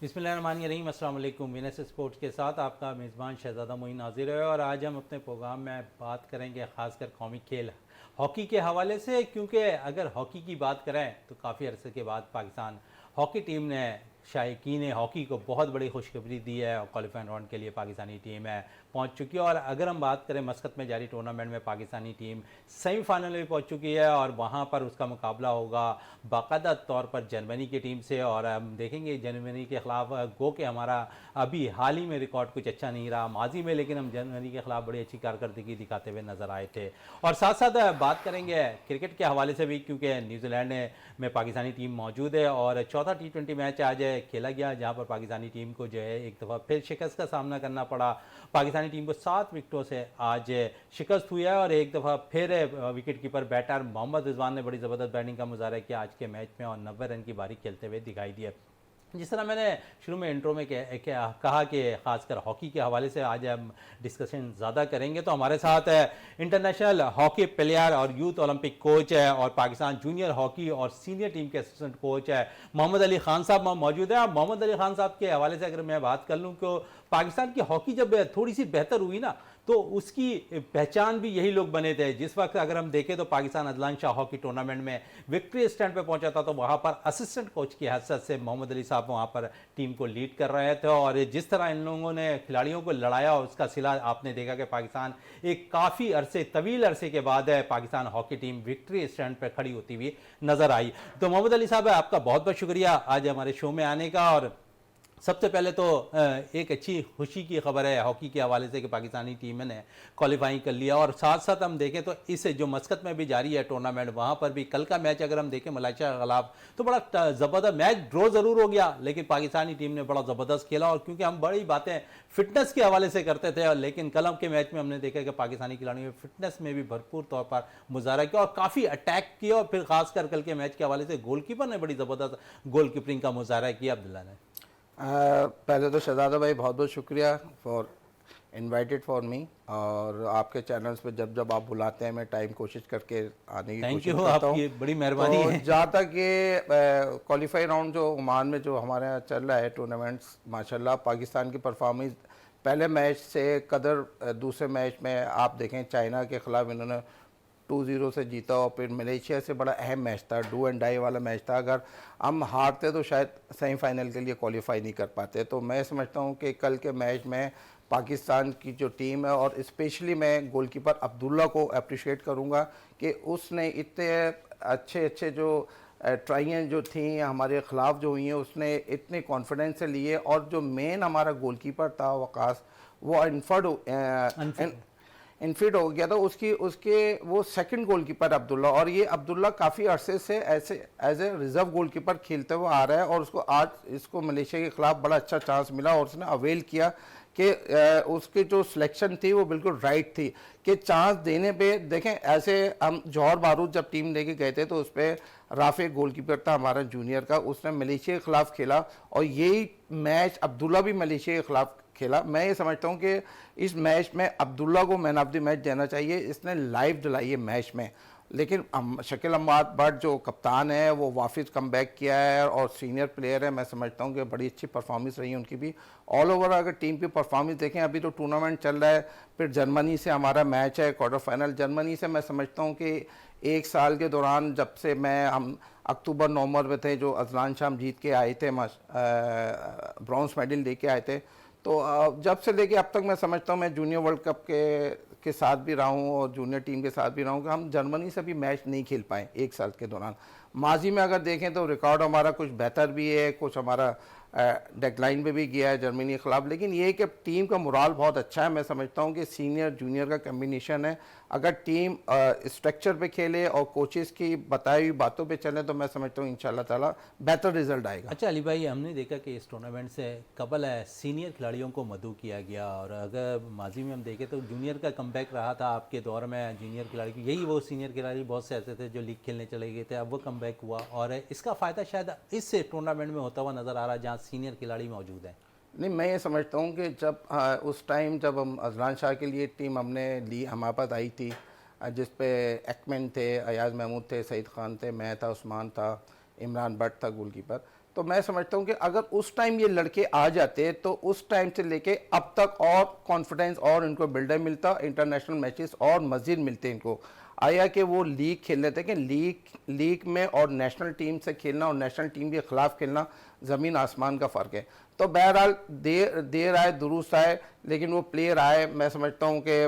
बिस्मिल्लाहिर्रहमानिर्रहीम, अस्सलाम वालेकुम। वीनस स्पोर्ट्स के साथ आपका मेज़बान शहज़ादा मोइन हाज़िर है और आज हम अपने प्रोग्राम में बात करेंगे ख़ासकर कौमी खेल हॉकी के हवाले से, क्योंकि अगर हॉकी की बात करें तो काफ़ी अरसे के बाद पाकिस्तान हॉकी टीम ने शायकीन हॉकी को बहुत बड़ी खुशखबरी दी है और क्वालिफाइंग राउंड के लिए पाकिस्तानी टीम है पहुंच चुकी है। और अगर हम बात करें मस्कत में जारी टूर्नामेंट में पाकिस्तानी टीम सेमीफाइनल में पहुंच चुकी है और वहां पर उसका मुकाबला होगा बाकायदा तौर पर जर्मनी की टीम से। और हम देखेंगे जर्मनी के ख़िलाफ़ गो के हमारा अभी हाल ही में रिकॉर्ड कुछ अच्छा नहीं रहा माजी में, लेकिन हम जर्मनी के ख़िलाफ़ बड़ी अच्छी कारकर्दगी दिखाते हुए नज़र आए थे। और साथ साथ बात करेंगे क्रिकेट के हवाले से भी, क्योंकि न्यूजीलैंड में पाकिस्तानी टीम मौजूद है और चौथा T20 मैच आज खेला गया जहां पर पाकिस्तानी टीम को जो है एक दफ़ा फिर शिकस्त का सामना करना पड़ा। पाकिस्तानी टीम को 7 विकेटों से आज शिकस्त हुई है और एक दफ़ा फिर wicket keeper batter Mohammad Rizwan ने बड़ी ज़बरदस्त बैटिंग का मुजाहरा किया आज के मैच में और 90 रन की बारी खेलते हुए दिखाई दिया। जिस तरह मैंने शुरू में इंट्रो में कहा कि ख़ासकर हॉकी के हवाले से आज हम डिस्कशन ज़्यादा करेंगे, तो हमारे साथ इंटरनेशनल हॉकी प्लेयर और यूथ ओलंपिक कोच है और पाकिस्तान जूनियर हॉकी और सीनियर टीम के असिस्टेंट कोच है मोहम्मद अली खान साहब मौजूद है। मोहम्मद अली खान साहब के हवाले से अगर मैं बात कर लूँ तो पाकिस्तान की हॉकी जब थोड़ी सी बेहतर हुई ना, तो उसकी पहचान भी यही लोग बने थे। जिस वक्त अगर हम देखें तो पाकिस्तान अदलान शाह हॉकी टूर्नामेंट में विक्ट्री स्टैंड पे पहुंचा था, तो वहां पर असिस्टेंट कोच की हैसियत से मोहम्मद अली साहब वहां पर टीम को लीड कर रहे थे और जिस तरह इन लोगों ने खिलाड़ियों को लड़ाया उसका सिला आपने देखा कि पाकिस्तान एक काफ़ी अरसे तवील अरसे के बाद Pakistan hockey team victory stand पर खड़ी होती हुई नजर आई। तो मोहम्मद अली साहब आपका बहुत बहुत शुक्रिया आज हमारे शो में आने का। और सबसे पहले तो एक अच्छी खुशी की खबर है हॉकी के हवाले से कि पाकिस्तानी टीम ने क्वालिफाइंग कर लिया और साथ साथ हम देखें तो इस जो मस्कत में भी जारी है टूर्नामेंट, वहाँ पर भी कल का मैच अगर हम देखें मलेशिया के खिलाफ तो बड़ा ज़बरदस्त मैच ड्रॉ ज़रूर हो गया, लेकिन पाकिस्तानी टीम ने बड़ा ज़बरदस्त खेला। और क्योंकि हम बड़ी बातें फिटनेस के हवाले से करते थे, लेकिन कल के मैच में हमने देखा कि पाकिस्तानी खिलाड़ियों ने फिटनेस में भी भरपूर तौर पर मुजाहरा किया और काफ़ी अटैक किया। और फिर खासकर कल के मैच के हवाले से गोलकीपर ने बड़ी ज़बरदस्त गोल कीपिंग का मुजाहरा किया अब्दुल्ला ने। पहले तो शहजादा भाई बहुत बहुत शुक्रिया फॉर इनवाइटेड फॉर मी, और आपके चैनल्स पे जब जब आप बुलाते हैं मैं टाइम कोशिश करके आने की कोशिश करता हूँ। आपकी बड़ी मेहरबानी तो है। जहाँ तक ये क्वालिफाई राउंड जो ओमान में जो हमारे यहाँ चल रहा है टूर्नामेंट्स, माशाल्लाह पाकिस्तान की परफॉर्मेंस पहले मैच से कदर दूसरे मैच में आप देखें चाइना के ख़िलाफ़ इन्होंने 2-0 से जीता और फिर मलेशिया से बड़ा अहम मैच था, डू एंड डाई वाला मैच था। अगर हम हारते तो शायद सेमीफाइनल के लिए क्वालिफाई नहीं कर पाते। तो मैं समझता हूँ कि कल के मैच में पाकिस्तान की जो टीम है और स्पेशली मैं गोलकीपर अब्दुल्ला को अप्रिशिएट करूँगा कि उसने इतने अच्छे अच्छे जो ट्राइयाँ जो थी हमारे ख़िलाफ़ जो हुई हैं उसने इतने कॉन्फिडेंस से लिए। और जो मेन हमारा गोलकीपर था वकास, वो इनफिट हो गया था, उसकी उसके वो सेकंड गोलकीपर अब्दुल्ला, और ये अब्दुल्ला काफ़ी अरसे से ऐसे एज ए रिजर्व गोलकीपर खेलते हुए आ रहा है और उसको आज इसको मलेशिया के ख़िलाफ़ बड़ा अच्छा चांस मिला और उसने अवेल किया कि उसकी जो सिलेक्शन थी वो बिल्कुल राइट थी कि चांस देने पे देखें। ऐसे हम जौहर बारूद जब टीम लेके गए थे तो उस पर राफे गोलकीपर था हमारा जूनियर का, उसने मलेशिया के ख़िलाफ़ खेला और यही मैच अब्दुल्ला भी मलेशिया के ख़िलाफ़ खेला। मैं ये समझता हूँ कि इस मैच में अब्दुल्ला को मैन ऑफ द मैच देना चाहिए, इसने लाइव दिलाई है मैच में। लेकिन शकील अहमद भट्ट जो कप्तान है वो वापस कम बैक किया है और सीनियर प्लेयर है, मैं समझता हूँ कि बड़ी अच्छी परफॉर्मेंस रही है उनकी भी। ऑल ओवर अगर टीम की परफॉर्मेंस देखें, अभी तो टूर्नामेंट चल रहा है, फिर जर्मनी से हमारा मैच है क्वार्टर फाइनल। जर्मनी से मैं समझता हूँ कि एक साल के दौरान जब से हम अक्टूबर नवंबर में थे जो अजलान शाह जीत के आए थे, ब्रॉन्ज मेडल लेके आए थे, तो जब से लेके अब तक मैं समझता हूँ मैं जूनियर वर्ल्ड कप के साथ भी रहा हूँ और जूनियर टीम के साथ भी रहा हूँ कि हम जर्मनी से भी मैच नहीं खेल पाए एक साल के दौरान। माजी में अगर देखें तो रिकॉर्ड हमारा कुछ बेहतर भी है, कुछ हमारा डेडलाइन पे भी गया है जर्मनी के ख़िलाफ़। लेकिन ये कि टीम का मोराल बहुत अच्छा है, मैं समझता हूँ कि सीनियर जूनियर का कम्बिनेशन है। अगर टीम स्ट्रक्चर पे खेले और कोचेस की बताई हुई बातों पे चले तो मैं समझता हूँ इंशाल्लाह ताला बेहतर रिजल्ट आएगा। अच्छा अली भाई, हमने देखा कि इस टूर्नामेंट से कबल है सीनियर खिलाड़ियों को मदऊ किया गया और अगर माजी में हम देखें तो जूनियर का कमबैक रहा था आपके दौर में जूनियर खिलाड़ी की, यही वो सीनियर खिलाड़ी बहुत से ऐसे थे जो लीग खेलने चले गए थे, अब वो कमबैक हुआ और इसका फ़ायदा शायद इस टूर्नामेंट में होता हुआ नज़र आ रहा है जहाँ सीनियर खिलाड़ी मौजूद हैं। नहीं, मैं ये समझता हूँ कि जब उस टाइम जब हम अजलान शाह के लिए टीम हमने ली, हमारे पास आई थी जिस पे एक्मेन थे, अयाज महमूद थे, सईद खान थे, मैं था, उस्मान था, इमरान भट्ट था गोलकीपर। तो मैं समझता हूँ कि अगर उस टाइम ये लड़के आ जाते तो उस टाइम से लेके अब तक और कॉन्फिडेंस और इनको बिल्डर मिलता, इंटरनेशनल मैचेस और मज़ीद मिलते इनको। आया कि वो लीग खेल रहे थे कि लीग में और नेशनल टीम से खेलना और नेशनल टीम के ख़िलाफ़ खेलना ज़मीन आसमान का फ़र्क है। तो बहरहाल देर आए दुरुस्त आए, लेकिन वो प्लेयर आए। मैं समझता हूँ कि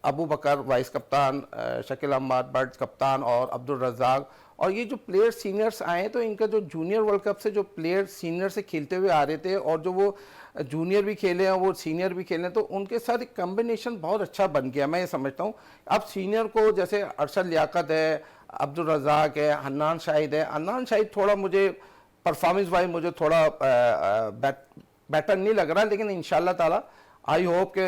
अबू बकर वाइस कप्तान, शकील अहमद बट कप्तान और अब्दुल रज़ाक, और ये जो प्लेयर सीनियर्स आए तो इनका जो जूनियर वर्ल्ड कप से जो प्लेयर सीनियर से खेलते हुए आ रहे थे और जो वो जूनियर भी खेले हैं वो सीनियर भी खेले हैं, तो उनके साथ एक कम्बिनेशन बहुत अच्छा बन गया। मैं ये समझता हूँ अब सीनियर को जैसे अरशद लियाकत है, अब्दुल रज़ाक है, हन्नान शाहिद है। हन्नान शाहिद थोड़ा मुझे परफॉर्मेंस वाइज मुझे थोड़ा बेटर नहीं लग रहा, लेकिन इंशाल्लाह ताला आई होप के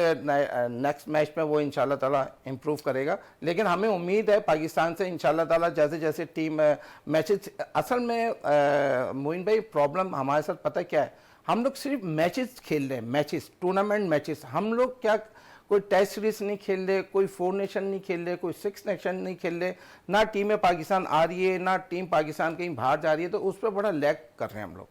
नेक्स्ट मैच में वो इंशाल्लाह ताला इम्प्रूव करेगा। लेकिन हमें उम्मीद है पाकिस्तान से इंशाल्लाह ताला जैसे जैसे टीम मैचेस, असल में मोइन भाई प्रॉब्लम हमारे साथ पता क्या है, हम लोग सिर्फ मैचेस खेल रहे हैं, मैचेस टूर्नामेंट मैचेस। हम लोग क्या कोई टेस्ट सीरीज नहीं खेल रहे, कोई 4 नेशन नहीं खेल रहे, कोई 6 नेशन नहीं खेल रहे, ना टीम पाकिस्तान आ रही है ना टीम पाकिस्तान कहीं बाहर जा रही है, तो उस पर बड़ा लैग कर रहे हैं हम लोग।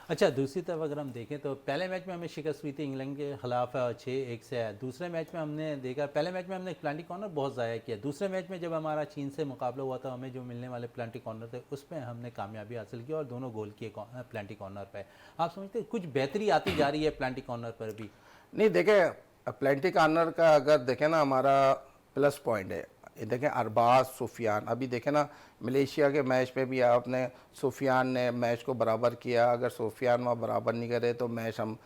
अच्छा, दूसरी तरफ अगर हम देखें तो पहले मैच में हमें शिकस्त हुई थी इंग्लैंड के खिलाफ 6-1 से। दूसरे मैच में हमने देखा, पहले मैच में हमने प्लांटी कॉर्नर बहुत ज़ाया किया। दूसरे मैच में जब हमारा चीन से मुकाबला हुआ था, हमें जो मिलने वाले प्लांटी कॉर्नर थे उसमें हमने कामयाबी हासिल की और दोनों गोल किए प्लांटी कॉर्नर पर। आप समझते हैं कुछ बेहतरी आती जा रही है प्लांटी कॉर्नर पर भी? नहीं, देखें प्लेंटी कॉर्नर का अगर देखें ना, हमारा प्लस पॉइंट है। ये देखें अरबाज, सुफियान, अभी देखें ना मलेशिया के मैच में भी आपने सुफियान ने मैच को बराबर किया। अगर सुफियान वहाँ बराबर नहीं करे तो मैच हम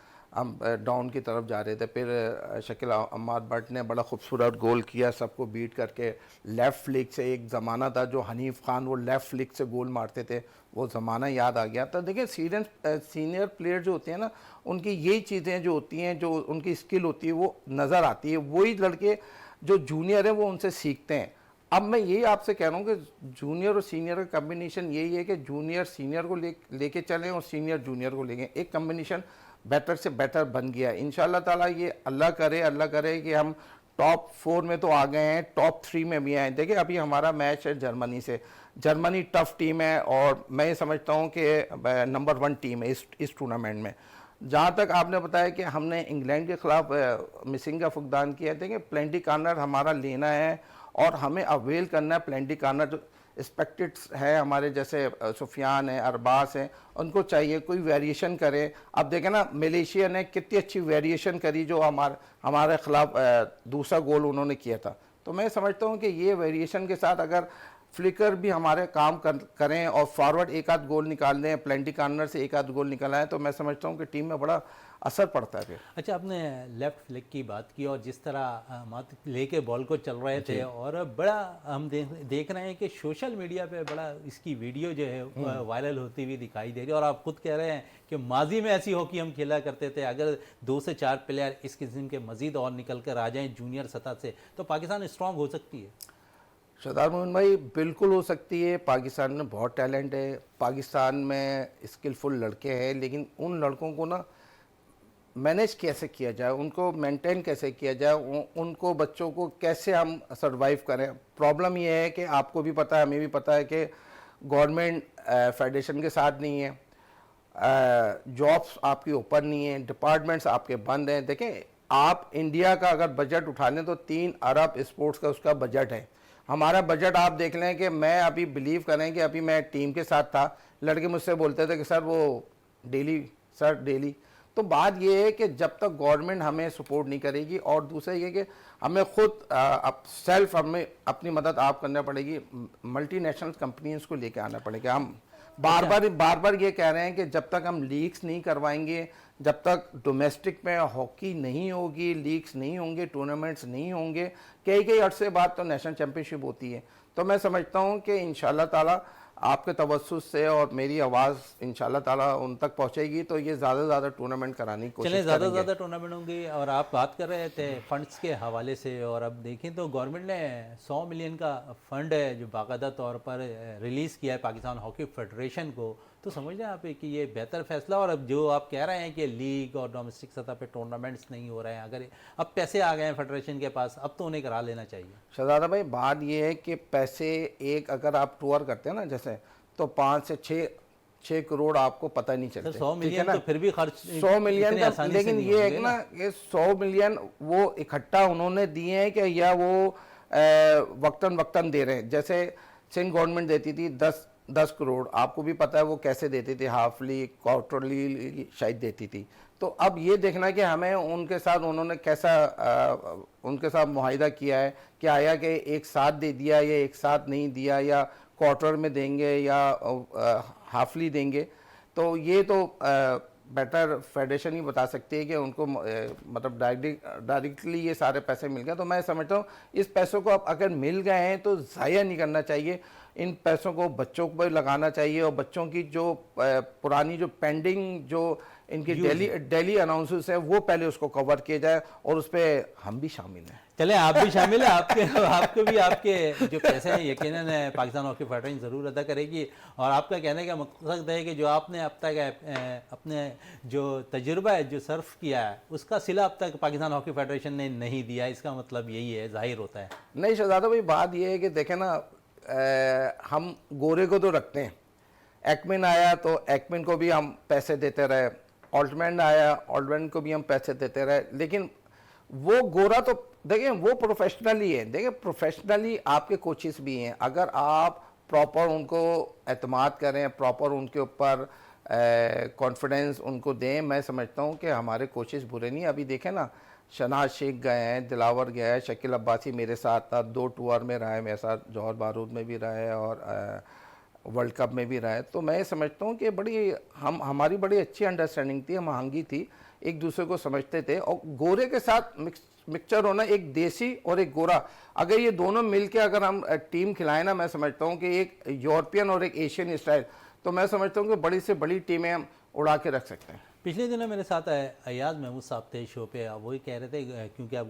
डाउन की तरफ जा रहे थे। फिर शकील अहमद बट ने बड़ा खूबसूरत गोल किया सबको बीट करके। लेफ़्ट फ्लिक से एक ज़माना था जो हनीफ खान वो लेफ़्ट फ्लिक से गोल मारते थे, वो ज़माना याद आ गया। तो देखिए सीनियर प्लेयर जो होते हैं ना, उनकी यही चीज़ें जो होती हैं, जो उनकी स्किल होती है वो नज़र आती है। वही लड़के जो जूनियर हैं वो उनसे सीखते हैं। अब मैं यही आपसे कह रहा हूँ कि जूनियर और सीनियर का कम्बिनेशन यही है कि जूनियर सीनियर को लेके चलें और सीनियर जूनियर को लेंगे, एक कम्बिनेशन बेटर से बेटर बन गया है। इंशाल्लाह ताला ये अल्लाह करे कि हम टॉप 4 में तो आ गए हैं, टॉप 3 में भी आए। देखिए अभी हमारा मैच है जर्मनी से। जर्मनी टफ टीम है और मैं ये समझता हूँ कि नंबर 1 टीम है इस टूर्नामेंट में। जहाँ तक आपने बताया कि हमने इंग्लैंड के ख़िलाफ़ मिसिंग का फुकदान किया है, देखिए प्लेंटी कॉर्नर हमारा लेना है और हमें अवेल करना है। प्लेंटी कॉर्नर जो एक्सपेक्टेड है हमारे जैसे सुफियान है, अरबास हैं, उनको चाहिए कोई वेरिएशन करे। अब देखें ना मलेशिया ने कितनी अच्छी वेरिएशन करी जो हमारे ख़िलाफ़ दूसरा गोल उन्होंने किया था। तो मैं समझता हूँ कि ये वेरिएशन के साथ अगर फ्लिकर भी हमारे काम करें और फॉरवर्ड एक आध गोल निकाल दें, प्लेंटी कॉर्नर से एक आध गोल निकाला है, तो मैं समझता हूँ कि टीम में बड़ा असर पड़ता है। अच्छा, आपने लेफ्ट फ्लिक की बात की और जिस तरह मत लेके बॉल को चल रहे थे, और बड़ा हम देख रहे हैं कि सोशल मीडिया पे बड़ा इसकी वीडियो जो है वायरल होती हुई दिखाई दे रही है। और आप खुद कह रहे हैं कि माजी में ऐसी हॉकी हम खेला करते थे, अगर 2 से 4 प्लेयर इस किस्म के मजीद और निकल कर आ जाएँ जूनियर सतह से तो पाकिस्तान स्ट्रॉन्ग हो सकती है। सरदार मोहन भाई बिल्कुल हो सकती है। पाकिस्तान में बहुत टैलेंट है, पाकिस्तान में स्किलफुल लड़के हैं, लेकिन उन लड़कों को ना मैनेज कैसे किया जाए, उनको मेंटेन कैसे किया जाए, उनको बच्चों को कैसे हम सरवाइव करें। प्रॉब्लम ये है कि आपको भी पता है, हमें भी पता है कि गवर्नमेंट फेडरेशन के साथ नहीं है, जॉब्स आपकी ओपन नहीं है, डिपार्टमेंट्स आपके बंद हैं। देखें आप इंडिया का अगर बजट उठा लें तो 3 अरब स्पोर्ट्स का उसका बजट है। हमारा बजट आप देख लें कि मैं अभी बिलीव करें कि अभी मैं टीम के साथ था, लड़के मुझसे बोलते थे कि सर वो डेली। तो बात ये है कि जब तक गवर्नमेंट हमें सपोर्ट नहीं करेगी, और दूसरा ये कि हमें खुद हमें अपनी मदद आप करना पड़ेगी, मल्टीनेशनल कंपनीज को लेके आना पड़ेगा। हम बार बार ये कह रहे हैं कि जब तक हम लीग्स नहीं करवाएंगे, जब तक डोमेस्टिक में हॉकी नहीं होगी, लीग्स नहीं होंगे, टूर्नामेंट्स नहीं होंगे, कई अरसे बाद तो नेशनल चैम्पियनशिप होती है। तो मैं समझता हूँ कि इंशाल्लाह ताला आपके तवस्सुस से और मेरी आवाज़ इंशाल्लाह ताला उन तक पहुँचेगी तो ये ज़्यादा से ज़्यादा टूर्नामेंट कराने की कोशिश करेंगे। ज़्यादा से ज़्यादा टूर्नामेंट होंगी। और आप बात कर रहे थे फंड्स के हवाले से, और अब देखें तो गवर्नमेंट ने 100 मिलियन का फंड है जो बाकायदा तौर पर रिलीज़ किया है पाकिस्तान हॉकी फेडरेशन को। तो समझ रहे हैं आप कि ये बेहतर फैसला। और अब जो आप कह रहे हैं कि लीग और डोमेस्टिक सतह पे टूर्नामेंट्स नहीं हो रहे हैं, अगर अब पैसे आ गए हैं फेडरेशन के पास, अब तो उन्हें करा लेना चाहिए। शहजादा भाई बात ये है कि पैसे एक अगर आप टूर करते हैं ना जैसे, तो 5 से 6 करोड़ आपको पता नहीं चलते। 100 ठीक है मिलियन ना? तो फिर भी खर्च 100 मिलियन इतने का, आसानी से लेकिन नहीं ये है होंगे कि ना ये 100 मिलियन वो इकट्ठा उन्होंने दिए हैं कि या वो वक्तन वक्तन दे रहे हैं। जैसे सिंध गवर्नमेंट देती थी 10 करोड़, आपको भी पता है वो कैसे देती थी, हाफली क्वार्टरली शायद देती थी। तो अब ये देखना कि हमें उनके साथ उन्होंने कैसा उनके साथ मुआहिदा किया है कि आया कि एक साथ दे दिया या एक साथ नहीं दिया, या क्वार्टर में देंगे या हाफली देंगे। तो ये तो बेटर फेडरेशन ही बता सकती है कि उनको मतलब डायरेक्टली ये सारे पैसे मिल गए। तो मैं समझता हूँ इस पैसों को अब अगर मिल गए हैं तो ज़ाया नहीं करना चाहिए, इन पैसों को बच्चों पर लगाना चाहिए, और बच्चों की जो पुरानी जो पेंडिंग जो इनकी डेली अनाउंसेस है वो पहले उसको कवर किया जाए, और उस पर हम भी शामिल हैं। चले आप भी शामिल है, आपको भी आपके जो पैसे हैं यकीनन पाकिस्तान हॉकी फेडरेशन ज़रूर अदा करेगी। और आपका कहने का मकसद है कि जो आपने अब तक अपने जो तजुर्बा है जो सर्फ किया है उसका सिला अब तक पाकिस्तान हॉकी फेडरेशन ने नहीं दिया, इसका मतलब यही है, जाहिर होता है। नहीं शहजादा भाई, बात यह है कि देखें ना, हम गोरे को तो रखते हैं, एक्मिन आया तो एक्मिन को भी हम पैसे देते रहे, ऑल्टमैन आया ऑल्टमैन को भी हम पैसे देते रहे, लेकिन वो गोरा तो देखिए वो प्रोफेशनली है। देखिए प्रोफेशनली आपके कोचेस भी हैं, अगर आप प्रॉपर उनको एतमाद करें, प्रॉपर उनके ऊपर कॉन्फिडेंस उनको दें, मैं समझता हूँ कि हमारे कोचेस बुरे नहीं। अभी देखें ना, शनाज शेख गए हैं, दिलावर गया है, शकील अब्बासी मेरे साथ था, 2 टूर में रहा है मेरे साथ, जौहर बारूद में भी रहा है और वर्ल्ड कप में भी रहा है। तो मैं समझता हूँ कि हमारी बड़ी अच्छी अंडरस्टैंडिंग थी, हम आहंगी थी, एक दूसरे को समझते थे। और गोरे के साथ मिक्सचर होना, एक देसी और एक गोरा, अगर ये दोनों मिलके अगर हम टीम खिलाएं ना, मैं समझता हूँ कि एक यूरोपियन और एक एशियन स्टाइल, तो मैं समझता हूँ कि बड़ी से बड़ी टीमें हम उड़ा के रख सकते हैं। पिछले दिनों मेरे साथ अयाज महमूद साहब थे शो पे, वही कह रहे थे, क्योंकि आप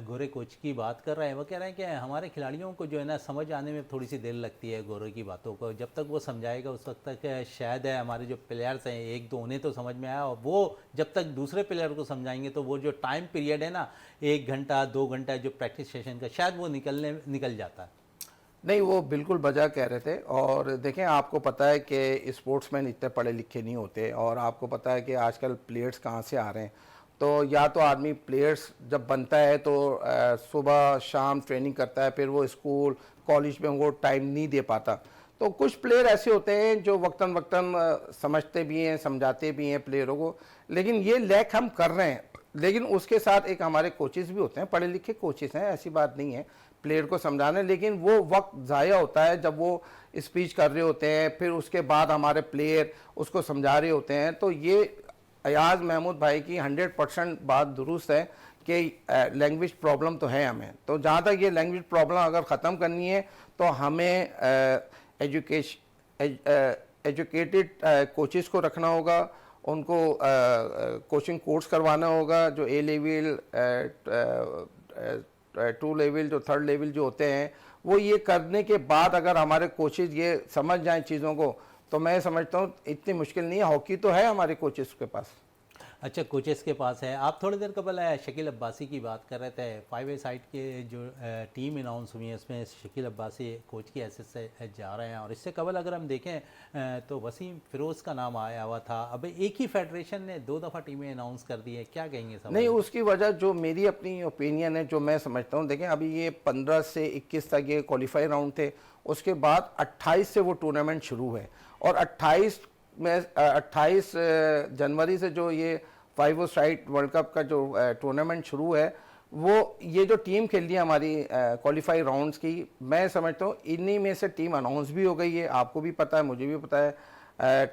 गोरे कोच की बात कर रहे हैं, वो कह रहे हैं कि हमारे खिलाड़ियों को जो है ना समझ आने में थोड़ी सी देर लगती है गोरे की बातों को, जब तक वो समझाएगा उस वक्त तक शायद है हमारे जो प्लेयर्स हैं एक दो उन्हें तो समझ में आया, और वो जब तक दूसरे प्लेयर को समझाएंगे तो वो जो टाइम पीरियड है ना 1 घंटा 2 घंटा जो प्रैक्टिस सेशन का, शायद वो निकल जाता है। नहीं, वो बिल्कुल बजा कह रहे थे। और देखें, आपको पता है कि स्पोर्ट्समैन इतने पढ़े लिखे नहीं होते, और आपको पता है कि आजकल प्लेयर्स कहाँ से आ रहे हैं। तो या तो आदमी प्लेयर्स जब बनता है तो सुबह शाम ट्रेनिंग करता है, फिर वो स्कूल कॉलेज में वो टाइम नहीं दे पाता। तो कुछ प्लेयर ऐसे होते हैं जो वक्तन वक्तन समझते भी हैं, समझाते भी हैं प्लेयरों को, लेकिन ये लैक हम कर रहे हैं। लेकिन उसके साथ एक हमारे कोचेस भी होते हैं, पढ़े लिखे कोचेस हैं, ऐसी बात नहीं है, प्लेयर को समझाने, लेकिन वो वक्त ज़ाया होता है जब वो स्पीच कर रहे होते हैं, फिर उसके बाद हमारे प्लेयर उसको समझा रहे होते हैं। तो ये अयाज महमूद भाई की 100% बात दुरुस्त है कि लैंग्वेज प्रॉब्लम तो है हमें। तो जहाँ तक ये लैंग्वेज प्रॉब्लम अगर ख़त्म करनी है तो हमें एजुकेटेड कोचेस को रखना होगा, उनको कोचिंग कोर्स करवाना होगा, जो A लेवल 2 लेवल जो 3rd लेवल जो होते हैं, वो ये करने के बाद अगर हमारे कोचेज ये समझ जाएं चीज़ों को, तो मैं समझता हूँ इतनी मुश्किल नहीं है। हॉकी तो है हमारे कोचेस के पास। अच्छा, कोचेस के पास है। आप थोड़ी देर कबल शकील अब्बासी की बात कर रहे थे, 5A साइड के जो टीम अनाउंस हुई है उसमें शकील अब्बासी कोच की हैसियत से जा रहे हैं, और इससे कबल अगर हम देखें तो वसीम फिरोज़ का नाम आया हुआ था। अब एक ही फेडरेशन ने 2 दफ़ा टीमें अनाउंस कर दी है, क्या कहेंगे सब? नहीं, उसकी वजह जो मेरी अपनी ओपिनियन है, जो मैं समझता हूँ, देखें अभी ये 15 से 21 तक ये क्वालिफाई राउंड थे, उसके बाद 28 से वो टूर्नामेंट शुरू है, और 28 जनवरी से जो ये 5 साइड वर्ल्ड कप का जो टूर्नामेंट शुरू है, वो ये जो टीम खेल रही है हमारी क्वालिफाई राउंड्स की, मैं समझता हूँ इन्हीं में से टीम अनाउंस भी हो गई है। आपको भी पता है, मुझे भी पता है,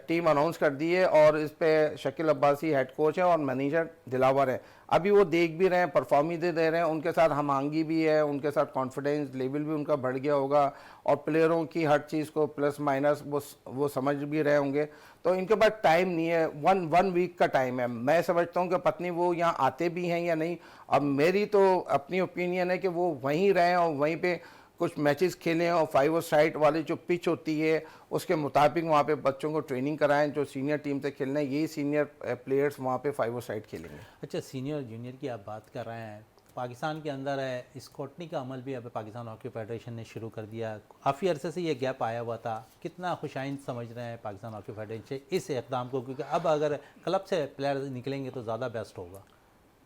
टीम अनाउंस कर दी है, और इस पे शकील अब्बासी हेड कोच है और मैनेजर दिलावर है। अभी वो देख भी रहे हैं, परफॉर्म भी दे रहे हैं, उनके साथ हमांगी भी है, उनके साथ कॉन्फिडेंस लेवल भी उनका बढ़ गया होगा, और प्लेयरों की हर चीज़ को प्लस माइनस वो समझ भी रहे होंगे। तो इनके पास टाइम नहीं है, वन वीक का टाइम है। मैं समझता हूँ कि पत्नी वो यहाँ आते भी हैं या नहीं। अब मेरी तो अपनी ओपिनियन है कि वो वहीं रहें और वहीं पे कुछ मैचेस खेलें, और 5 साइड वाली जो पिच होती है उसके मुताबिक वहाँ पे बच्चों को ट्रेनिंग कराएं, जो सीनियर टीम से खेलना है, यही सीनियर प्लेयर्स वहाँ पे 5 साइड खेलेंगे। अच्छा, सीनियर जूनियर की आप बात कर रहे हैं, पाकिस्तान के अंदर है स्क्रूटनी का अमल भी अब पाकिस्तान हॉकी फेडरेशन ने शुरू कर दिया। काफ़ी अरसे से ये गैप आया हुआ था, कितना खुशाइंद समझ रहे हैं पाकिस्तान हॉकी फेडरेशन इस इक़दाम को, क्योंकि अब अगर क्लब से प्लेयर निकलेंगे तो ज़्यादा बेस्ट होगा।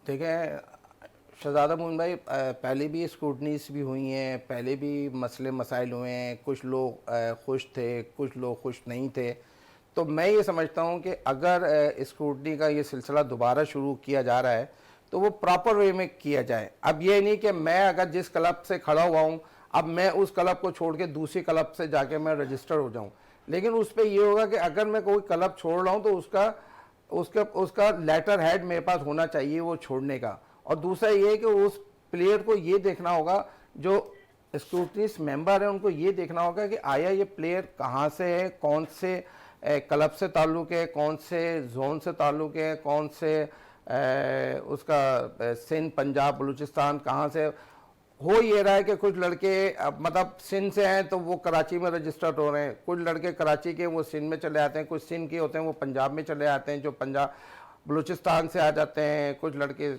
देखें शहजादा मोइन भाई, पहले भी स्क्रूटनीज भी हुई हैं, पहले भी मसले मसाइल हुए हैं, कुछ लोग खुश थे, कुछ लोग खुश नहीं थे। तो मैं ये समझता हूँ कि अगर स्क्रूटनी का ये सिलसिला दोबारा शुरू किया जा रहा है तो वो प्रॉपर वे में किया जाए। अब ये नहीं कि मैं अगर जिस क्लब से खड़ा हुआ हूँ अब मैं उस क्लब को छोड़ के दूसरी क्लब से जाके मैं रजिस्टर हो जाऊँ, लेकिन उस पर ये होगा कि अगर मैं कोई क्लब छोड़ रहा हूँ तो उसका लेटर हेड मेरे पास होना चाहिए वो छोड़ने का। और दूसरा ये है कि उस प्लेयर को ये देखना होगा, जो स्क्रूटनीज मेंबर है उनको ये देखना होगा कि आया ये प्लेयर कहाँ से है, कौन से क्लब से ताल्लुक़ है, कौन से जोन से ताल्लुक़ है, कौन से उसका सिंध पंजाब बलूचिस्तान कहाँ से। हो ये रहा है कि कुछ लड़के मतलब सिंध से हैं तो वो कराची में रजिस्टर्ड हो रहे हैं, कुछ लड़के कराची के वो सिंध में चले आते हैं, कुछ सिंध के होते हैं वो पंजाब में चले आते हैं, जो पंजाब बलूचिस्तान से आ जाते हैं, कुछ लड़के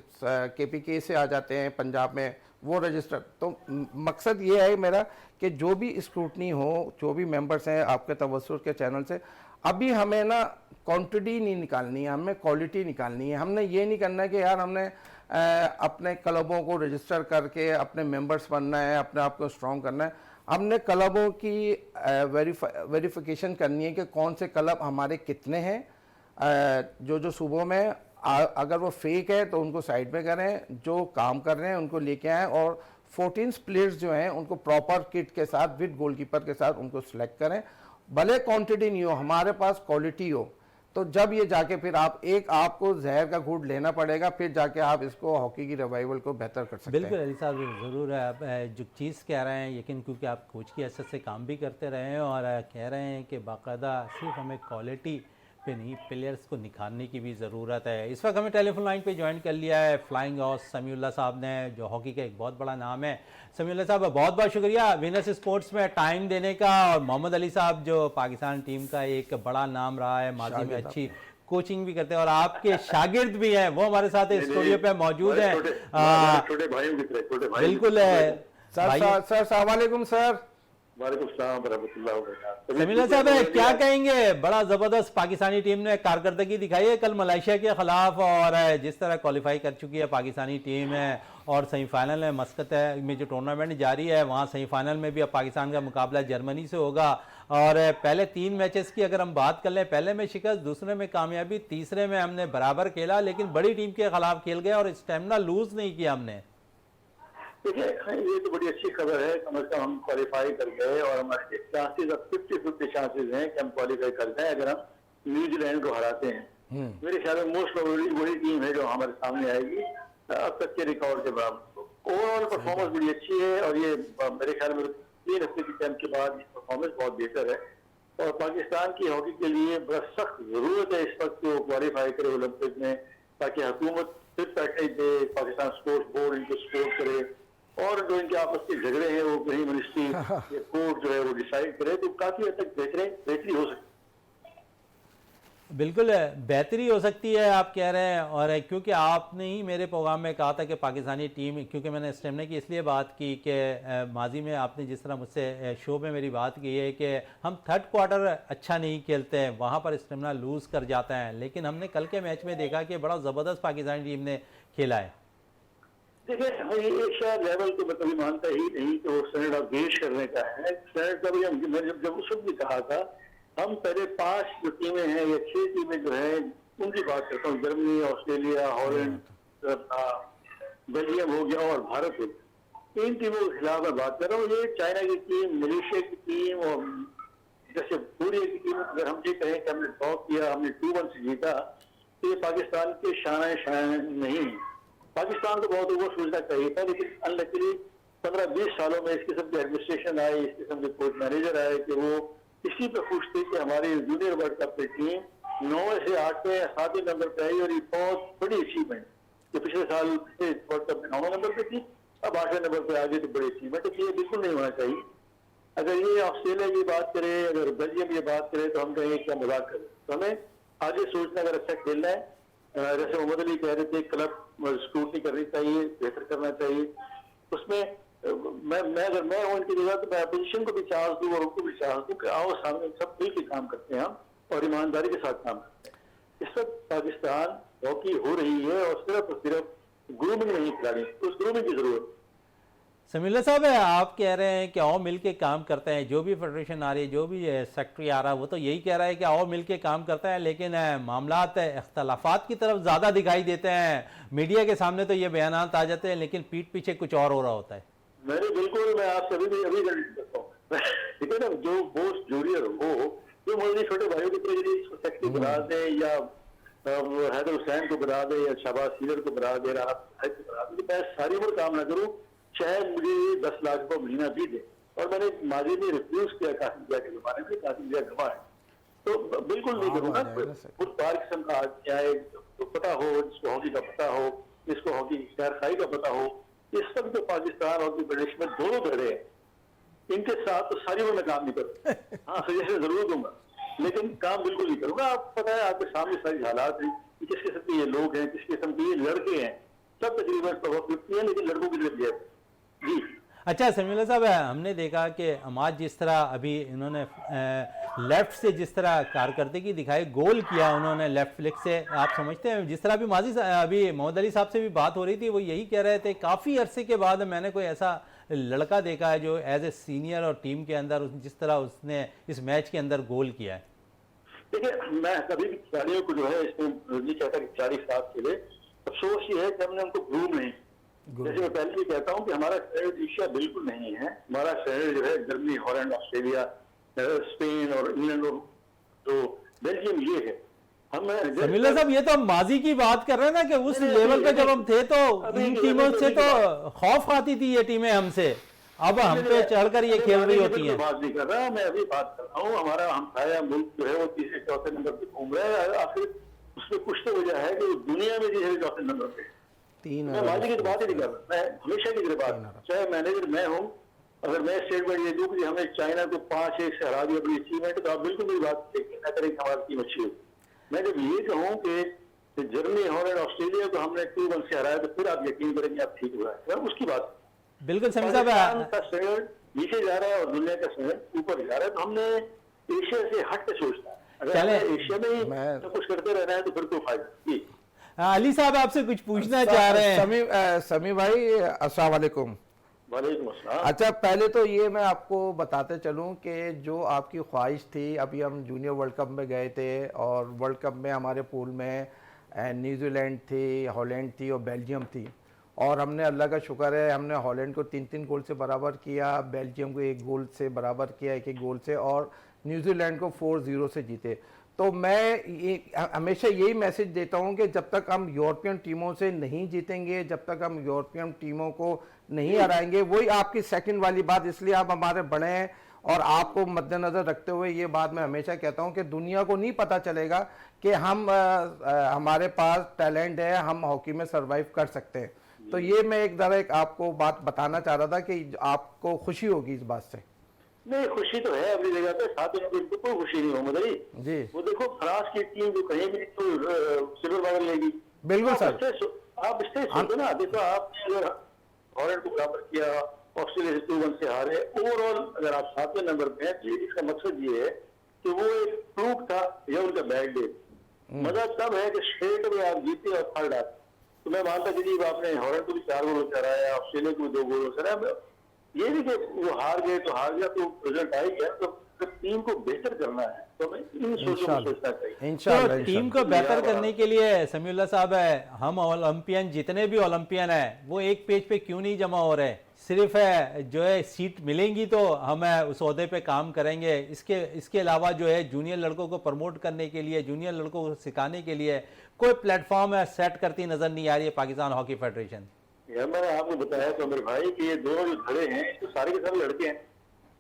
KPK से आ जाते हैं पंजाब में वो रजिस्टर। तो मकसद ये है मेरा कि जो भी स्क्रूटनी हो, जो भी मेंबर्स हैं आपके तवज्जुह के चैनल से, अभी हमें ना क्वांटिटी नहीं निकालनी है, हमें क्वालिटी निकालनी है। हमने ये नहीं करना है कि यार हमने अपने क्लबों को रजिस्टर करके अपने मेंबर्स बनना है, अपने आप को स्ट्रॉन्ग करना है। हमने क्लबों की वेरिफिकेशन करनी है कि कौन से क्लब हमारे कितने हैं, जो सूबों में अगर वो फेक है तो उनको साइड पे करें, जो काम कर रहे हैं उनको लेके आएँ और 14 प्लेयर्स जो हैं उनको प्रॉपर किट के साथ विद गोलकीपर के साथ उनको सिलेक्ट करें। भले क्वांटिटी नहीं हो, हमारे पास क्वालिटी हो, तो जब ये जाके फिर आपको जहर का घूंट लेना पड़ेगा, फिर जाके आप इसको हॉकी की रिवाइवल को बेहतर कर सकते हैं। बिल्कुल अली साहब, ज़रूर है। आप जो चीज़ कह रहे हैं, लेकिन क्योंकि आप कोच की हैसियत से काम भी करते रहे हैं और कह रहे हैं कि बाकायदा सिर्फ हमें क्वालिटी पे नहीं प्लेयर्स को निखारने की भी ज़रूरत है। इस वक्त हमें टेलीफोन लाइन पे ज्वाइन कर लिया है फ्लाइंग हॉर्स समीउल्लाह साहब ने, जो हॉकी का एक बहुत बड़ा नाम है। समीउल्लाह साहब, बहुत बहुत शुक्रिया विनर्स स्पोर्ट्स में टाइम देने का। और मोहम्मद अली साहब, जो पाकिस्तान टीम का एक बड़ा नाम रहा है, माजी में अच्छी कोचिंग भी करते हैं और आपके शागिर्द भी हैं, वो हमारे साथ स्टूडियो पे मौजूद हैं। बिल्कुल सर अस्सलाम वालेकुम सर। समीउल्लाह साहब, क्या कहेंगे, बड़ा ज़बरदस्त पाकिस्तानी टीम ने कारकर्दगी दिखाई है कल मलेशिया के खिलाफ, और जिस तरह क्वालिफाई कर चुकी है पाकिस्तानी टीम है और सेमीफाइनल में मस्कत में जो टूर्नामेंट जारी है वहाँ सेमीफाइनल में भी अब पाकिस्तान का मुकाबला जर्मनी से होगा। और पहले 3 मैचेस की अगर हम बात कर लें, पहले में शिकस्त, दूसरे में कामयाबी, तीसरे में हमने बराबर खेला, लेकिन बड़ी टीम के खिलाफ खेल गए और स्टेमिना लूज नहीं किया हमने। देखिए, ये तो बड़ी अच्छी खबर है, कम से कम हम क्वालिफाई कर गए और हमारे चांसेस अब 50-50 चांसेस हैं कि हम क्वालिफाई कर जाए अगर हम न्यूजीलैंड को हराते हैं। मेरे ख्याल में मोस्ट प्रोबेबली वही टीम है जो हमारे सामने आएगी अब तक के रिकॉर्ड के बराबर। ओवरऑल परफॉर्मेंस बड़ी अच्छी है और ये मेरे ख्याल में 3 हफ्ते की कैंप के बाद परफॉर्मेंस बहुत बेहतर है और पाकिस्तान की हॉकी के लिए बड़ा सख्त जरूरत है इस वक्त वो क्वालिफाई करे ओलंपिक में, ताकि हुकूमत फिर पैकेज दे, पाकिस्तान स्पोर्ट्स बोर्ड इनको सपोर्ट करे और जो इनके आपस के झगड़े हैं वो कहीं मिनिस्ट्री या कोर्ट जो है वो डिसाइड करे, तो काफी हद तक बेहतरी हो सकती है। बिल्कुल बेहतरी हो सकती है, आप कह रहे हैं। और क्योंकि आपने ही मेरे प्रोग्राम में कहा था कि पाकिस्तानी टीम, क्योंकि मैंने स्टेमिना की इसलिए बात की कि माजी में आपने जिस तरह मुझसे शो में मेरी बात की है कि हम 3rd क्वार्टर अच्छा नहीं खेलते हैं, वहाँ पर स्टेमिना लूज कर जाता है, लेकिन हमने कल के मैच में देखा कि बड़ा ज़बरदस्त पाकिस्तानी टीम ने खेला है। देखिए, एक शायद लेवल तो मैं कभी मानता ही नहीं कि वो स्टैंडर्ड ऑफ गेज करने का है। स्टैंडर्ड का भी मैंने जब उस वक्त भी कहा था, हम पहले 5 जो टीमें हैं या 6 टीमें जो हैं उनकी बात करता हूँ, जर्मनी, ऑस्ट्रेलिया, हॉलैंड, बेल्जियम हो गया और भारत हो गया, 3 टीमों के खिलाफ मैं बात कर रहा हूँ। ये चाइना की टीम, मलेशिया की टीम और जैसे कोरिया की टीम, अगर हम ये कहें कि हमने ड्रॉ किया, हमने 2-1 से जीता, तो ये पाकिस्तान के शान नहीं है। पाकिस्तान को बहुत ऊपर सोचना चाहिए था, लेकिन अनलकीली 15-20 सालों में इस किस्म की एडमिनिस्ट्रेशन आई, इस किस्म के कोच मैनेजर आए कि वो इसी पे खुश थे कि हमारी जूनियर वर्ल्ड कप की टीम 9 से 8वें या 7वें नंबर पे आई और ये बहुत बड़ी अचीवमेंट, जो पिछले साल वर्ल्ड कप में 9वें नंबर पे थी, अब 8वें नंबर पे आ गई, तो बड़ी अचीवमेंट है। ये बिल्कुल नहीं होना चाहिए। अगर ये ऑस्ट्रेलिया की बात करें, अगर बेल्जियम की बात करें, तो हम कहेंगे क्या मजाक करें। तो हमें आगे सोचना, अगर अच्छा खेलना है जैसे मोहम्मद अली कह रहे थे क्लब स्क्रूटनी करनी चाहिए, बेहतर करना चाहिए, उसमें मैं अगर मैं हूँ इनकी जगह तो मैं अपोजिशन को भी चांस दूँ और उनको भी चांस दूँ कि आओ सामने सब मिलकर काम करते हैं हम और ईमानदारी के साथ काम करते हैं। इस वक्त पाकिस्तान हॉकी हो रही है और सिर्फ ग्रूमिंग नहीं खिलाड़ी, उस ग्रूमिंग की जरूरत। समीउल्लाह साहब, आप कह रहे हैं कि आओ मिल के काम करते हैं, जो भी फेडरेशन आ रही है, जो भी सेक्रेटरी आ रहा है, वो तो यही कह रहा है कि आओ मिल के काम करते हैं, लेकिन मामलात इख्तलाफात की तरफ ज़्यादा दिखाई देते हैं। मीडिया के सामने तो ये बयानात आ जाते हैं, लेकिन पीठ पीछे कुछ और हो रहा होता है। मैंने बिल्कुल, मैं आपसे अभी करता हूँ, ठीक है ना, जो मोस्ट जूनियर हो, जो मुझे छोटे भाइयों की तरह सेक्रेटरी बना दे या हैदर हुसैन को बना दे या शहबाज सीलर को बना दे, राहत को बना दे, मैं सारी उम्र काम ना करूँ, चाहे मुझे 10 लाख रुपये महीना भी दे। और मैंने माजी में रिफ्यूज किया कासिम जिया के जमाने में, कासिम जिया गवा है, तो बिल्कुल नहीं करूँगा। कुछ बार किस्म का आदमी आए तो पता हो, जिसको हॉकी का पता हो, जिसको हॉकी की खैरखाई का पता हो। इस वक्त जो पाकिस्तान हॉकी फेडरेशन में दोनों खड़े हैं, इनके साथ तो सारी उम्र मैं काम नहीं करूँ। हाँ, सजेशन जरूर दूंगा, लेकिन काम बिल्कुल नहीं करूँगा। आप पता है, आपके सामने सारी हालात हैं कि किस किस्म के ये लोग हैं, किस किस्म के ये लड़के हैं, सब तकरीबन 50-50 है, लेकिन लड़कों की तरफ है जी। अच्छा समीउल्लाह साहब, हमने देखा कि अमाद जिस तरह अभी इन्होंने लेफ्ट से जिस तरह कारकर्दगी दिखाई, गोल किया उन्होंने लेफ्ट फ्लिक से, आप समझते हैं जिस तरह अभी माजी अभी मोहम्मद अली साहब से भी बात हो रही थी, वो यही कह रहे थे काफ़ी अरसे के बाद मैंने कोई ऐसा लड़का देखा है जो एज ए सीनियर और टीम के अंदर जिस तरह उसने इस मैच के अंदर गोल किया है। देखिए, मैं कभी भी खिलाड़ियों को जो है इसमें नहीं कहता कि खिलाड़ी साथ खेले, अफसोस ये है कि हमने उनको ग्रूम नहीं। जैसे मैं पहले भी कहता हूँ कि हमारा स्टैंडर्ड एशिया बिल्कुल नहीं है। हमारा स्टैंडर्ड जो है जर्मनी, हॉलैंड, ऑस्ट्रेलिया, स्पेन और इंग्लैंड और तो बेल्जियम ये है। हम समीउल्लाह साहब, ये तो हम माजी की बात कर रहे हैं ना कि उस लेवल पे जब हम थे तो इन टीमों से तो खौफ आती थी ये टीमें हमसे, अब हम पे चढ़कर ये खेल रही होती हैं। बात नहीं कर रहा मैं, अभी बात कर रहा हूँ हमारा हमसाया मुल्क जो है वो तीसरे चौथे नंबर पे घूम रहा है। आखिर उसमें कुछ तो वजह है कि दुनिया में तीसरे चौथे नंबर पे। मैं माजी की तो बात ही नहीं कर रहा, मैं हमेशा की बात, चाहे मैनेजर मैं हूँ, अगर मैं स्टेटमेंट ये दूँ कि हमने चाइना को 5-1 से हरा दिया, बड़ी अचीवमेंट, तो आप बिल्कुल मेरी बात न करें कि हमारी टीम अच्छी हो। मैं जब ये कहूँ कि जर्मनी, हॉलैंड, ऑस्ट्रेलिया को हमने 2-1 से हराया, तो फिर आप यकीन करेंगे आप ठीक हुआ है, उसकी बात। बिल्कुल समीउल्लाह साहब, का स्टैंडर्ड नीचे जा रहा है और दुनिया का स्टैंडर्ड ऊपर जा रहा है, तो हमने एशिया से हट के सोचना है। अगर एशिया में ही कुछ करते रहना है तो फिर कोई फायदा नहीं। अली साहब आपसे कुछ पूछना चाह रहे हैं। समी भाई, अस्सलाम वालेकुम। वालेकुम अस्सलाम। अच्छा, पहले तो ये मैं आपको बताते चलूं कि जो आपकी ख्वाहिश थी, अभी हम जूनियर वर्ल्ड कप में गए थे और वर्ल्ड कप में हमारे पूल में न्यूजीलैंड थी, हॉलैंड थी और बेल्जियम थी, और हमने अल्लाह का शुक्र है हमने हॉलैंड को 3-3 गोल से बराबर किया, बेल्जियम को 1 गोल से बराबर किया, 1-1 गोल से, और न्यूजीलैंड को 4-0 से जीते। तो मैं ये हमेशा यही मैसेज देता हूँ कि जब तक हम यूरोपियन टीमों से नहीं जीतेंगे, जब तक हम यूरोपियन टीमों को नहीं हराएंगे, वही आपकी सेकंड वाली बात, इसलिए आप हमारे बड़े हैं और आपको मद्देनज़र रखते हुए ये बात मैं हमेशा कहता हूँ कि दुनिया को नहीं पता चलेगा कि हम हमारे पास टैलेंट है, हम हॉकी में सर्वाइव कर सकते हैं। तो ये मैं एक आपको बात बताना चाह रहा था कि आपको खुशी होगी इस बात से। नहीं, खुशी तो है अपनी जगह पे, साथ में कोई खुशी नहीं हो मदरी जी। वो देखो फ्रांस की टीम जो कहेगी तो सिल्वर मेडल लेगी। बिल्कुल सर, आप इससे सोचो ना, देखो आपने अगर हॉलैंड को बराबर किया, ऑस्ट्रेलिया से 2-1 से हारे, ओवरऑल अगर आप 7वें नंबर पे हैं, इसका मकसद ये है कि वो एक फ्लूक था या उनका बैड डे। मजा तब है कि स्ट्रेट में आप जीते और थर्ड आते। तो मैं मानता कि आपने हॉलैंड को भी 4 गोल से हराया, ऑस्ट्रेलिया को भी 2 गोल से हराया। ये नहीं कि वो हार गए तो हार गया, तो रिजल्ट आ ही गया। तो टीम को बेहतर करना है तो हमें इन सोचों को सोचना चाहिए। तो टीम को बेहतर करने के लिए समीउल्लाह साहब है, हम ओलंपियन जितने भी ओलंपियन हैं वो एक पेज पे क्यों नहीं जमा हो रहे? सिर्फ है जो है सीट मिलेंगी तो हम उस ओहदे पे काम करेंगे। इसके अलावा जो है जूनियर लड़कों को प्रमोट करने के लिए, जूनियर लड़कों को सिखाने के लिए कोई प्लेटफॉर्म है सेट करती नजर नहीं आ रही है पाकिस्तान हॉकी फेडरेशन। यार मैंने आपको बताया तो मेरे भाई कि ये दोनों जो खड़े हैं तो सारे के सारे लड़के हैं।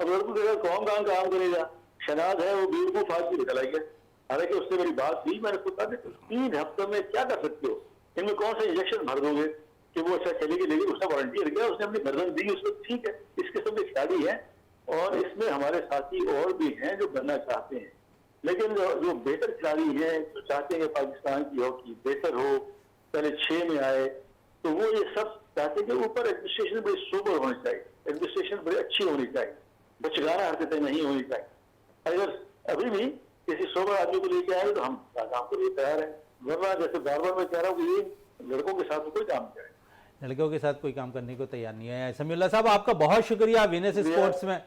अब लड़कों के साथ कौन काम करेगा? शनाज है वो बेवकूफ आदमी निकल आई है। हालांकि उससे मेरी बात थी, मैंने सोचा कि 3 हफ्तों में क्या कर सकते हो, इनमें कौन सा इंजेक्शन भर दोगे कि वो अच्छा चलेगी? लेकिन उसका वॉलंटियर गया, उसने अपनी गर्दन दी, उसको ठीक है। इस किस्म की खिलाड़ी है और इसमें हमारे साथी और भी हैं जो बनना चाहते हैं। लेकिन जो बेहतर खिलाड़ी हैं, जो चाहते हैं कि पाकिस्तान की हॉकी बेहतर हो, पहले 6 में आए, तो वो ये सब चाहते हैं कि ऊपर एडमिनिस्ट्रेशन बड़ी सोबर होनी चाहिए, एडमिनिस्ट्रेशन बड़ी अच्छी होनी चाहिए, बचगाना हरकतें नहीं होनी चाहिए। अगर अभी भी किसी सोबर आदमी को लेके आए तो हम काम के लिए तैयार हैं, वरना जैसे बार बार मैं कह रहा हूँ कि ये लड़कों के साथ कोई काम करे, लड़कों के साथ कोई काम करने को तैयार नहीं है। समीउल्लाह साहब, आपका बहुत शुक्रिया विनस स्पोर्ट्स में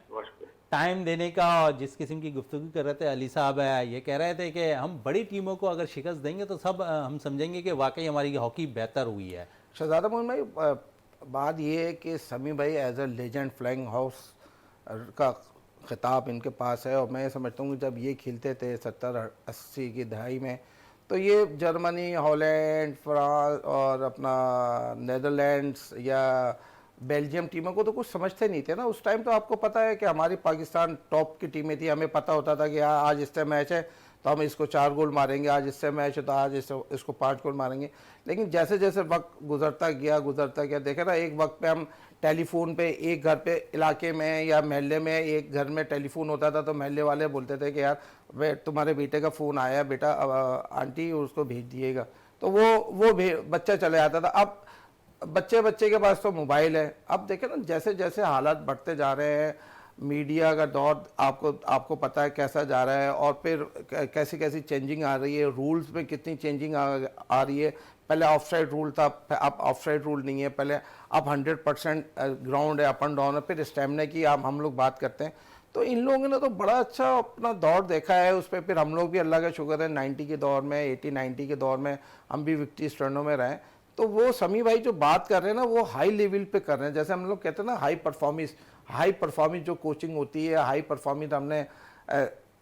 टाइम देने का। और जिस किस्म की गुफ्तगू कर रहे थे अली साहब ये कह रहे थे कि हम बड़ी टीमों को अगर शिकस्त देंगे तो सब हम समझेंगे कि वाकई हमारी हॉकी बेहतर हुई है। शहजादा मोइन भाई, बात ये है कि समी भाई as a legend flying house का खिताब इनके पास है, और मैं समझता हूँ कि जब ये खेलते थे 70-80 की दहाई में, तो ये जर्मनी, हॉलैंड, फ्रांस और अपना नेदरलैंड्स या बेल्जियम टीमों को तो कुछ समझते नहीं थे ना उस टाइम। तो आपको पता है कि हमारी पाकिस्तान टॉप की टीमें थी, हमें पता होता था कि आज इससे मैच है तो हम इसको 4 गोल मारेंगे, आज इससे मैच है तो आज इसको 5 गोल मारेंगे। लेकिन जैसे जैसे वक्त गुजरता गया देखे ना, एक वक्त पे हम टेलीफोन पे एक घर पे इलाके में या महल्ले में एक घर में टेलीफोन होता था तो महल्ले वाले बोलते थे कि यार तुम्हारे बेटे का फ़ोन आया बेटा, आंटी उसको भेज दिएगा, तो वो बच्चा चले आता था। अब बच्चे के पास तो मोबाइल है। अब देखें ना, जैसे जैसे हालात बढ़ते जा रहे हैं, मीडिया का दौर आपको पता है कैसा जा रहा है, और फिर कैसी कैसी चेंजिंग आ रही है, रूल्स में कितनी चेंजिंग आ रही है। पहले ऑफ साइड रूल था, अब ऑफ साइड रूल नहीं है, पहले अब 100% ग्राउंड है, अप एंड डाउन है, फिर स्टेमिना की हम लोग बात करते हैं। तो इन लोगों ने तो बड़ा अच्छा अपना दौर देखा है उस पर। फिर हम लोग भी अल्लाह का शुक्र है 90 के दौर में, 80-90 के दौर में हम भी विक्ट्री स्टर्नों में रहे। तो वो समी भाई जो बात कर रहे हैं ना, वो हाई लेवल पे कर रहे हैं। जैसे हम लोग कहते हैं ना हाई परफॉर्मेंस जो कोचिंग होती है, हाई परफॉर्मेंस हमने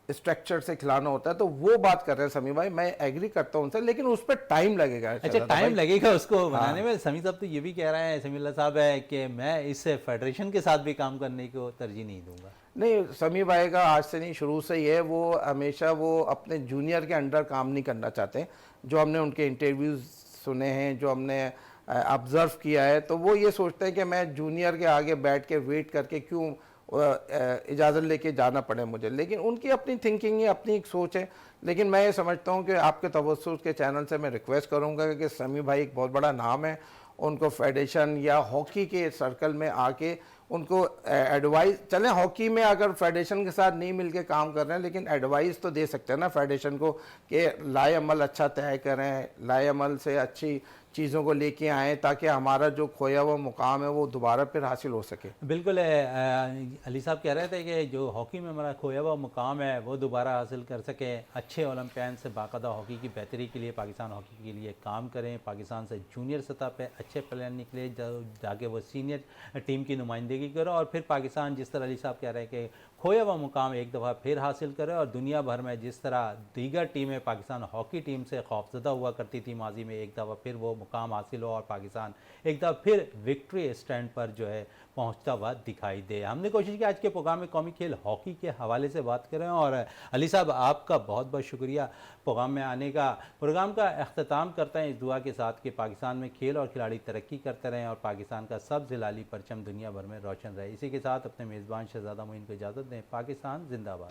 स्ट्रक्चर से खिलाना होता है, तो वो बात कर रहे हैं समी भाई। मैं एग्री करता हूँ उनसे, लेकिन उस पर टाइम लगेगा। अच्छा, टाइम लगेगा उसको बनाने में। समी साहब तो ये भी कह रहे हैं, समीउल्लाह साहब है कि मैं इस फेडरेशन के साथ भी काम करने को तरजीह नहीं दूंगा। नहीं, समी भाई का आज से नहीं, शुरू से ही है, वो हमेशा वो अपने जूनियर के अंडर काम नहीं करना चाहते। जो हमने उनके इंटरव्यूज़ सुने हैं, जो हमने ऑब्ज़र्व किया है, तो वो ये सोचते हैं कि मैं जूनियर के आगे बैठ के वेट करके क्यों इजाज़त लेके जाना पड़े मुझे। लेकिन उनकी अपनी थिंकिंग है, अपनी एक सोच है। लेकिन मैं ये समझता हूँ कि आपके तवज्जुह के चैनल से मैं रिक्वेस्ट करूँगा कि समी भाई एक बहुत बड़ा नाम है, उनको फेडरेशन या हॉकी के सर्कल में आके उनको एडवाइस, चलें हॉकी में अगर फेडरेशन के साथ नहीं मिलके काम कर रहे हैं, लेकिन एडवाइस तो दे सकते हैं ना फेडरेशन को कि लाए अमल अच्छा तय करें, लाए अमल से अच्छी चीज़ों को लेके आएँ, ताकि हमारा जो खोया हुआ मुकाम है वो दोबारा फिर हासिल हो सके। बिल्कुल अली साहब कह रहे थे कि जो हॉकी में हमारा खोया हुआ मुकाम है वो दोबारा हासिल कर सके। अच्छे ओलंपियन से बाकायदा हॉकी की बेहतरी के लिए, पाकिस्तान हॉकी के लिए काम करें। पाकिस्तान से जूनियर सतह पे अच्छे प्लेयर निकले, जाके वो सीनियर टीम की नुमाइंदगी करो, और फिर पाकिस्तान जिस तरह अली साहब कह रहे हैं कि खोया हुआ मुकाम एक दफ़ा फिर हासिल करे, और दुनिया भर में जिस तरह दीगर टीमें पाकिस्तान हॉकी टीम से खौफजदा हुआ करती थी माजी में, एक दफ़ा फिर वो मुकाम हासिल हो और पाकिस्तान एक दफ़ा फिर विक्ट्री स्टैंड पर जो है पहुंचता हुआ दिखाई दे। हमने कोशिश की आज के प्रोग्राम में कौमी खेल हॉकी के हवाले से बात करें, और अली साहब आपका बहुत बहुत शुक्रिया प्रोग्राम में आने का। प्रोग्राम का अख्ताम करते हैं इस दुआ के साथ कि पाकिस्तान में खेल और खिलाड़ी तरक्की करते रहें और पाकिस्तान का सब्ज़ हिलाली परचम दुनिया भर में रोशन रहे। इसी के साथ अपने मेज़बान शहजादा मोइन को इजाज़त दें। पाकिस्तान जिंदाबाद।